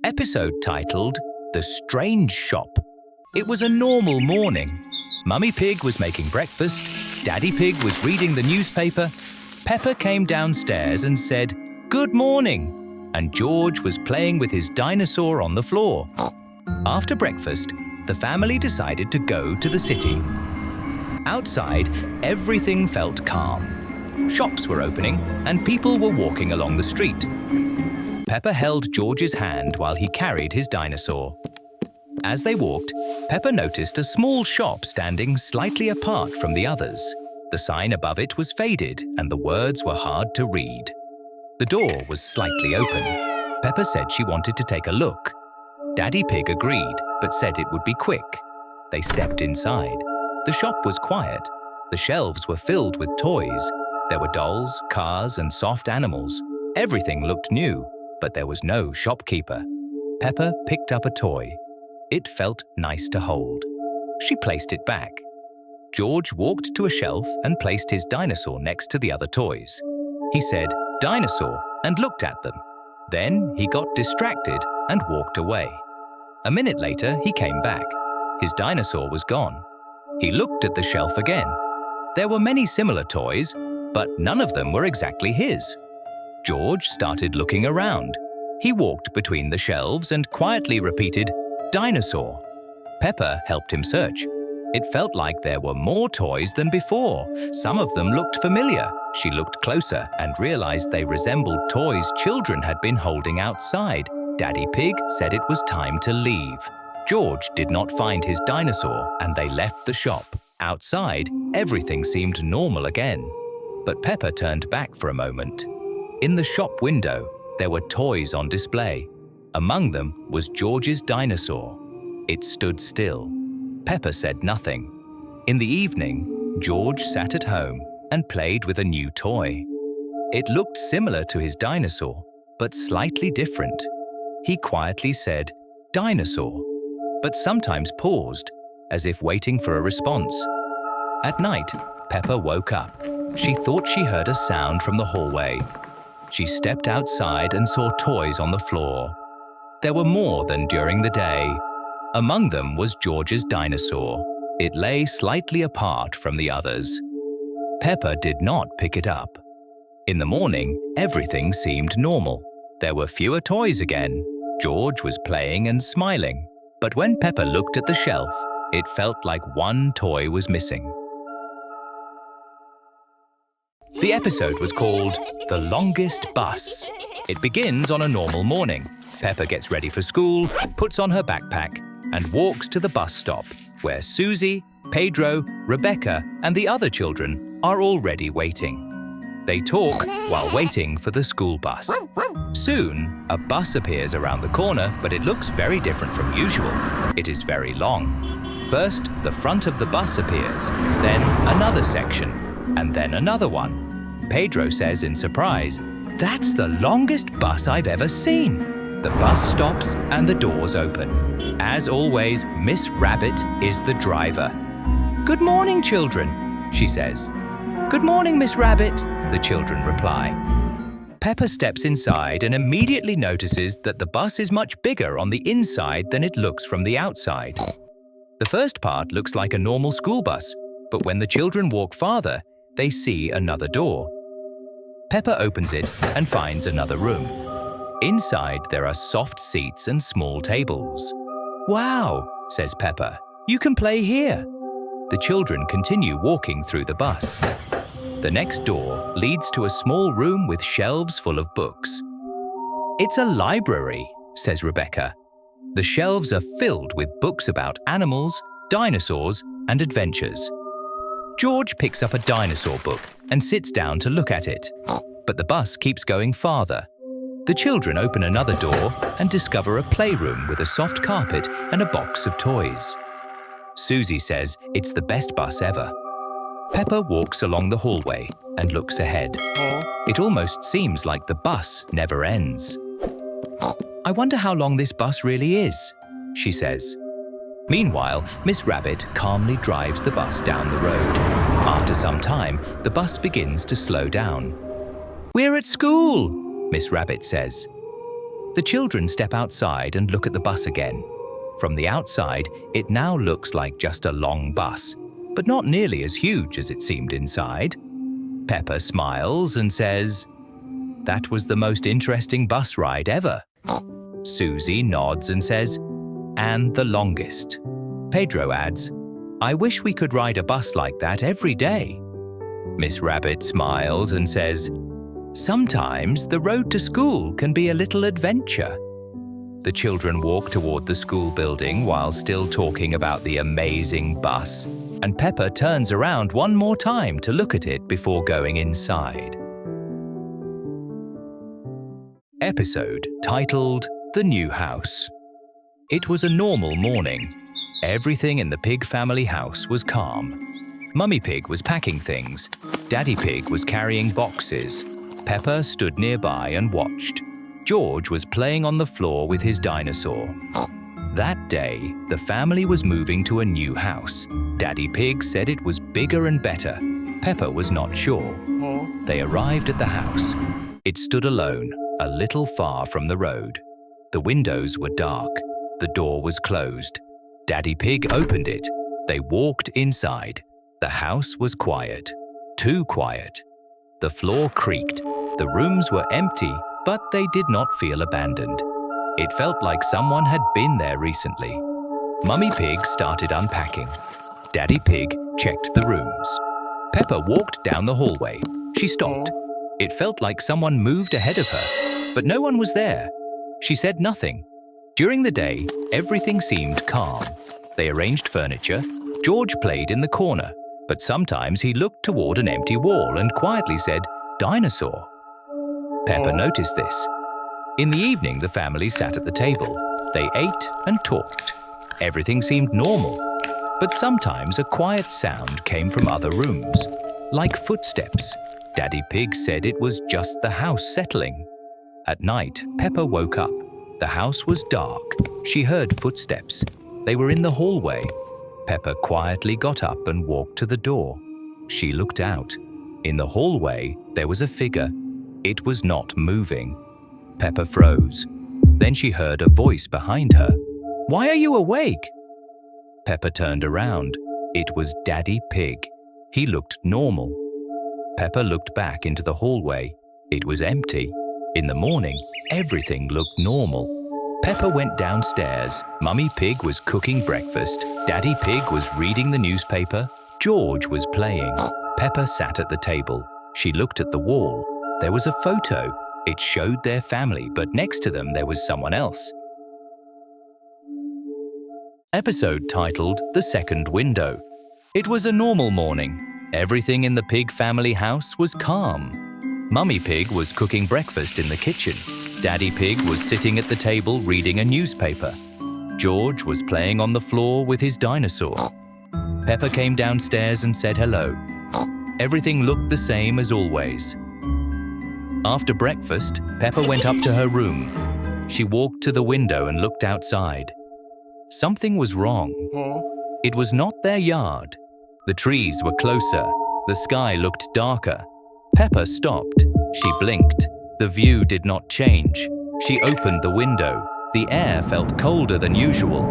Episode titled The Strange Shop. It was a normal morning. Mummy Pig was making breakfast, Daddy Pig was reading the newspaper, Peppa came downstairs and said, "Good morning," and George was playing with his dinosaur on the floor. After breakfast, the family decided to go to the city. Outside, everything felt calm. Shops were opening and people were walking along the street. Peppa held George's hand while he carried his dinosaur. As they walked, Peppa noticed a small shop standing slightly apart from the others. The sign above it was faded and the words were hard to read. The door was slightly open. Peppa said she wanted to take a look. Daddy Pig agreed, but said it would be quick. They stepped inside. The shop was quiet. The shelves were filled with toys. There were dolls, cars, and soft animals. Everything looked new, but there was no shopkeeper. Peppa picked up a toy. It felt nice to hold. She placed it back. George walked to a shelf and placed his dinosaur next to the other toys. He said, "Dinosaur," and looked at them. Then he got distracted and walked away. A minute later, he came back. His dinosaur was gone. He looked at the shelf again. There were many similar toys, but none of them were exactly his. George started looking around. He walked between the shelves and quietly repeated, "Dinosaur." Peppa helped him search. It felt like there were more toys than before. Some of them looked familiar. She looked closer and realized they resembled toys children had been holding outside. Daddy Pig said it was time to leave. George did not find his dinosaur and they left the shop. Outside, everything seemed normal again. But Peppa turned back for a moment. In the shop window, there were toys on display. Among them was George's dinosaur. It stood still. Peppa said nothing. In the evening, George sat at home and played with a new toy. It looked similar to his dinosaur, but slightly different. He quietly said, "Dinosaur," but sometimes paused, as if waiting for a response. At night, Peppa woke up. She thought she heard a sound from the hallway. She stepped outside and saw toys on the floor. There were more than during the day. Among them was George's dinosaur. It lay slightly apart from the others. Peppa did not pick it up. In the morning, everything seemed normal. There were fewer toys again. George was playing and smiling. But when Peppa looked at the shelf, it felt like one toy was missing. The episode was called The Longest Bus. It begins on a normal morning. Peppa gets ready for school, puts on her backpack, and walks to the bus stop, where Susie, Pedro, Rebecca, and the other children are already waiting. They talk while waiting for the school bus. Soon, a bus appears around the corner, but it looks very different from usual. It is very long. First, the front of the bus appears, then another section, and then another one. Pedro says in surprise, "That's the longest bus I've ever seen." The bus stops and the doors open. As always, Miss Rabbit is the driver. "Good morning, children," she says. "Good morning, Miss Rabbit," the children reply. Peppa steps inside and immediately notices that the bus is much bigger on the inside than it looks from the outside. The first part looks like a normal school bus, but when the children walk farther, they see another door. Peppa opens it and finds another room. Inside, there are soft seats and small tables. "Wow," says Peppa, "you can play here." The children continue walking through the bus. The next door leads to a small room with shelves full of books. "It's a library," says Rebecca. The shelves are filled with books about animals, dinosaurs, and adventures. George picks up a dinosaur book and sits down to look at it. But the bus keeps going farther. The children open another door and discover a playroom with a soft carpet and a box of toys. Susie says it's the best bus ever. Peppa walks along the hallway and looks ahead. It almost seems like the bus never ends. "I wonder how long this bus really is," she says. Meanwhile, Miss Rabbit calmly drives the bus down the road. After some time, the bus begins to slow down. "We're at school," Miss Rabbit says. The children step outside and look at the bus again. From the outside, it now looks like just a long bus, but not nearly as huge as it seemed inside. Peppa smiles and says, "That was the most interesting bus ride ever." Susie nods and says, "And the longest." Pedro adds, "I wish we could ride a bus like that every day." Miss Rabbit smiles and says, "Sometimes the road to school can be a little adventure." The children walk toward the school building while still talking about the amazing bus, and Peppa turns around one more time to look at it before going inside. Episode titled The New House. It was a normal morning. Everything in the Pig family house was calm. Mummy Pig was packing things. Daddy Pig was carrying boxes. Peppa stood nearby and watched. George was playing on the floor with his dinosaur. That day, the family was moving to a new house. Daddy Pig said it was bigger and better. Peppa was not sure. They arrived at the house. It stood alone, a little far from the road. The windows were dark. The door was closed. Daddy Pig opened it. They walked inside. The house was quiet. Too quiet. The floor creaked. The rooms were empty, but they did not feel abandoned. It felt like someone had been there recently. Mummy Pig started unpacking. Daddy Pig checked the rooms. Peppa walked down the hallway. She stopped. It felt like someone moved ahead of her, but no one was there. She said nothing. During the day, everything seemed calm. They arranged furniture. George played in the corner, but sometimes he looked toward an empty wall and quietly said, "Dinosaur." Peppa noticed this. In the evening, the family sat at the table. They ate and talked. Everything seemed normal, but sometimes a quiet sound came from other rooms, like footsteps. Daddy Pig said it was just the house settling. At night, Peppa woke up. The house was dark. She heard footsteps. They were in the hallway. Peppa quietly got up and walked to the door. She looked out. In the hallway, there was a figure. It was not moving. Peppa froze. Then she heard a voice behind her. "Why are you awake?" Peppa turned around. It was Daddy Pig. He looked normal. Peppa looked back into the hallway. It was empty. In the morning, everything looked normal. Peppa went downstairs. Mummy Pig was cooking breakfast. Daddy Pig was reading the newspaper. George was playing. Peppa sat at the table. She looked at the wall. There was a photo. It showed their family, but next to them there was someone else. Episode titled The Second Window. It was a normal morning. Everything in the Pig family house was calm. Mummy Pig was cooking breakfast in the kitchen. Daddy Pig was sitting at the table reading a newspaper. George was playing on the floor with his dinosaur. Peppa came downstairs and said hello. Everything looked the same as always. After breakfast, Peppa went up to her room. She walked to the window and looked outside. Something was wrong. It was not their yard. The trees were closer. The sky looked darker. Peppa stopped. She blinked. The view did not change. She opened the window. The air felt colder than usual.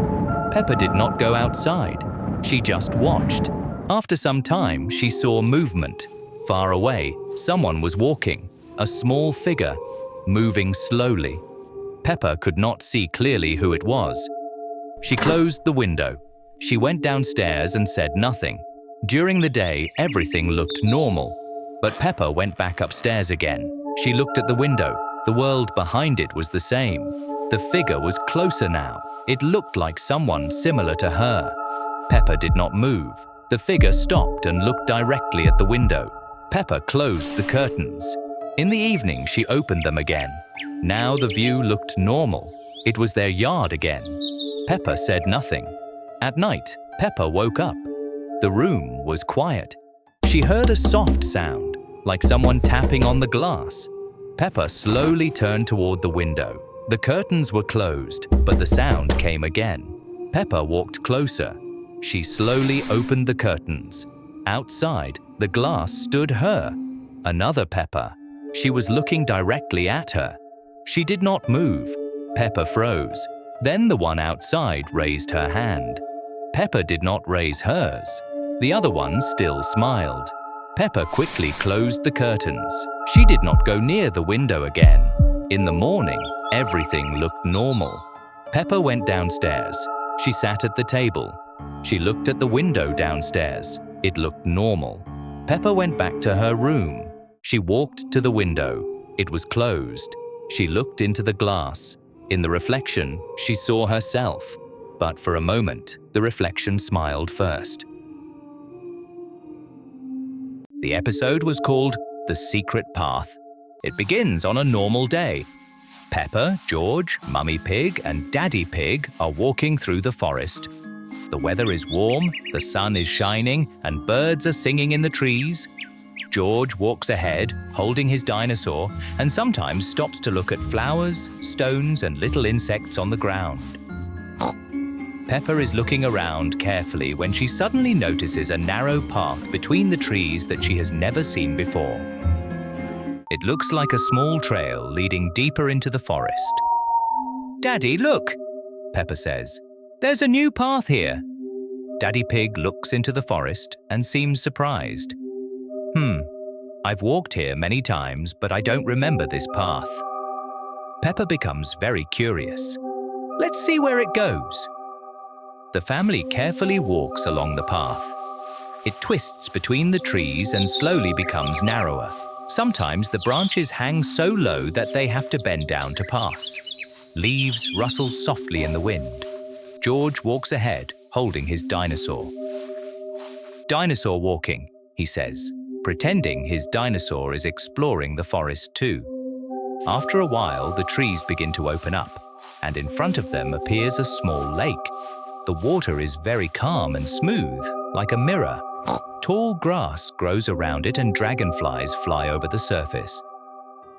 Peppa did not go outside. She just watched. After some time, she saw movement. Far away, someone was walking. A small figure, moving slowly. Peppa could not see clearly who it was. She closed the window. She went downstairs and said nothing. During the day, everything looked normal. But Peppa went back upstairs again. She looked at the window. The world behind it was the same. The figure was closer now. It looked like someone similar to her. Peppa did not move. The figure stopped and looked directly at the window. Peppa closed the curtains. In the evening, she opened them again. Now the view looked normal. It was their yard again. Peppa said nothing. At night, Peppa woke up. The room was quiet. She heard a soft sound, like someone tapping on the glass. Peppa slowly turned toward the window. The curtains were closed, but the sound came again. Peppa walked closer. She slowly opened the curtains. Outside, the glass stood her. Another Peppa. She was looking directly at her. She did not move. Peppa froze. Then the one outside raised her hand. Peppa did not raise hers. The other one still smiled. Peppa quickly closed the curtains. She did not go near the window again. In the morning, everything looked normal. Peppa went downstairs. She sat at the table. She looked at the window downstairs. It looked normal. Peppa went back to her room. She walked to the window. It was closed. She looked into the glass. In the reflection, she saw herself. But for a moment, the reflection smiled first. The episode was called The Secret Path. It begins on a normal day. Peppa, George, Mummy Pig and Daddy Pig are walking through the forest. The weather is warm, the sun is shining, and birds are singing in the trees. George walks ahead, holding his dinosaur, and sometimes stops to look at flowers, stones, and little insects on the ground. Peppa is looking around carefully when she suddenly notices a narrow path between the trees that she has never seen before. It looks like a small trail leading deeper into the forest. "Daddy, look!" Peppa says. "There's a new path here." Daddy Pig looks into the forest and seems surprised. I've walked here many times, but I don't remember this path." Peppa becomes very curious. "Let's see where it goes." The family carefully walks along the path. It twists between the trees and slowly becomes narrower. Sometimes the branches hang so low that they have to bend down to pass. Leaves rustle softly in the wind. George walks ahead, holding his dinosaur. "Dinosaur walking," he says, pretending his dinosaur is exploring the forest too. After a while, the trees begin to open up, and in front of them appears a small lake. The water is very calm and smooth, like a mirror. Tall grass grows around it and dragonflies fly over the surface.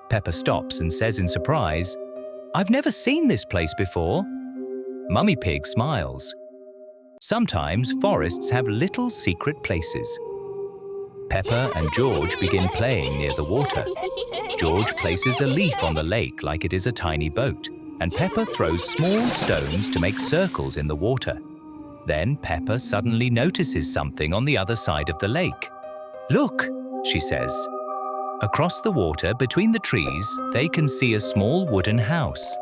Peppa stops and says in surprise, "I've never seen this place before." Mummy Pig smiles. Sometimes forests have little secret places. Peppa and George begin playing near the water. George places a leaf on the lake like it is a tiny boat, and Peppa throws small stones to make circles in the water. Then Peppa suddenly notices something on the other side of the lake. "Look," she says. Across the water between the trees, they can see a small wooden house.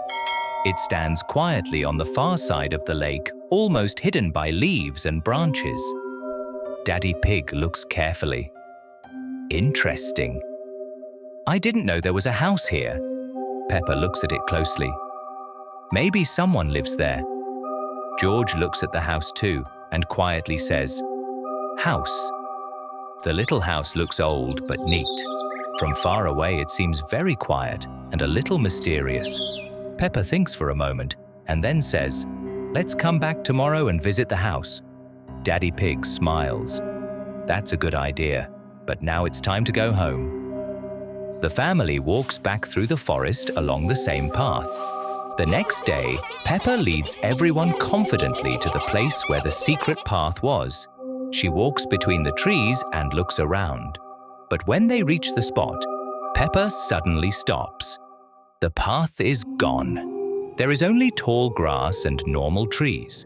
It stands quietly on the far side of the lake, almost hidden by leaves and branches. Daddy Pig looks carefully. "Interesting. I didn't know there was a house here." Peppa looks at it closely. "Maybe someone lives there." George looks at the house too and quietly says, "House." The little house looks old but neat. From far away it seems very quiet and a little mysterious. Peppa thinks for a moment and then says, "Let's come back tomorrow and visit the house." Daddy Pig smiles. "That's a good idea, but now it's time to go home." The family walks back through the forest along the same path. The next day, Peppa leads everyone confidently to the place where the secret path was. She walks between the trees and looks around. But when they reach the spot, Peppa suddenly stops. The path is gone. There is only tall grass and normal trees.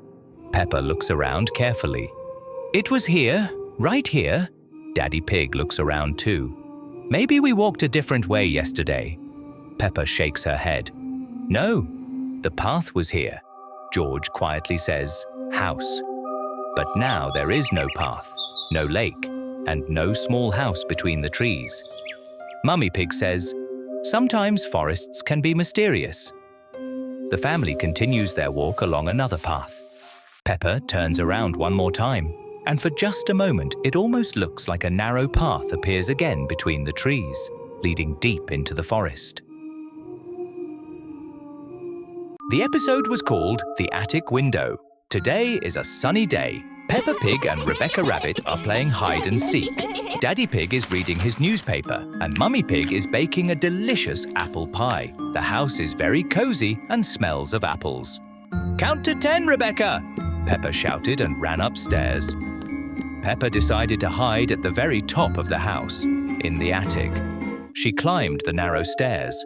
Peppa looks around carefully. "It was here, right here." Daddy Pig looks around too. "Maybe we walked a different way yesterday." Peppa shakes her head. "No, the path was here." George quietly says, "House." But now there is no path, no lake, and no small house between the trees. Mummy Pig says, "Sometimes forests can be mysterious." The family continues their walk along another path. Peppa turns around one more time, and for just a moment it almost looks like a narrow path appears again between the trees, leading deep into the forest. The episode was called The Attic Window. Today is a sunny day. Peppa Pig and Rebecca Rabbit are playing hide and seek. Daddy Pig is reading his newspaper, and Mummy Pig is baking a delicious apple pie. The house is very cozy and smells of apples. "Count to 10, Rebecca!" Peppa shouted and ran upstairs. Peppa decided to hide at the very top of the house, in the attic. She climbed the narrow stairs.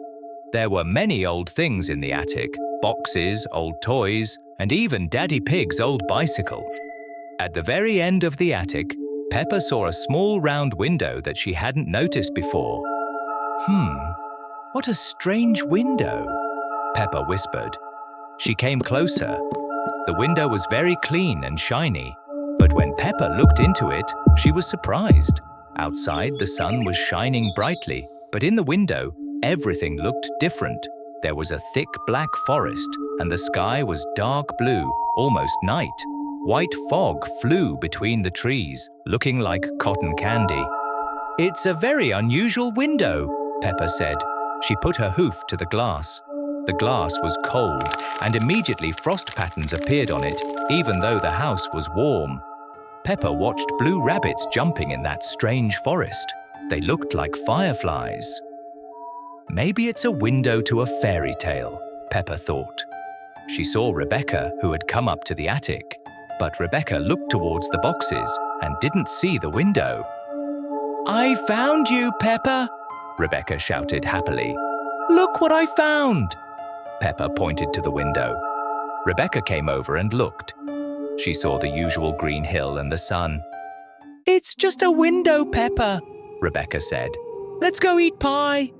There were many old things in the attic, boxes, old toys, and even Daddy Pig's old bicycle. At the very end of the attic, Peppa saw a small round window that she hadn't noticed before. What a strange window, Peppa whispered. She came closer. The window was very clean and shiny, but when Peppa looked into it, she was surprised. Outside, the sun was shining brightly, but in the window, everything looked different. There was a thick black forest, and the sky was dark blue, almost night. White fog flew between the trees, looking like cotton candy. "It's a very unusual window," Peppa said. She put her hoof to the glass. The glass was cold, and immediately frost patterns appeared on it, even though the house was warm. Peppa watched blue rabbits jumping in that strange forest. They looked like fireflies. Maybe it's a window to a fairy tale, Peppa thought. She saw Rebecca, who had come up to the attic, but Rebecca looked towards the boxes and didn't see the window. "I found you, Peppa!" Rebecca shouted happily. "Look what I found!" Peppa pointed to the window. Rebecca came over and looked. She saw the usual green hill and the sun. "It's just a window, Peppa," Rebecca said. "Let's go eat pie."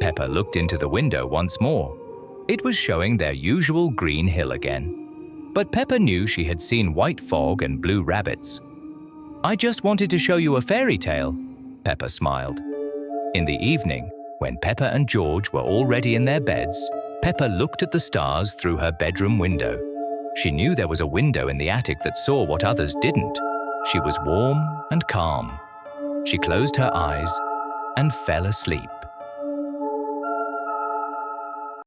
Peppa looked into the window once more. It was showing their usual green hill again. But Peppa knew she had seen white fog and blue rabbits. "I just wanted to show you a fairy tale," Peppa smiled. In the evening, when Peppa and George were already in their beds, Peppa looked at the stars through her bedroom window. She knew there was a window in the attic that saw what others didn't. She was warm and calm. She closed her eyes and fell asleep.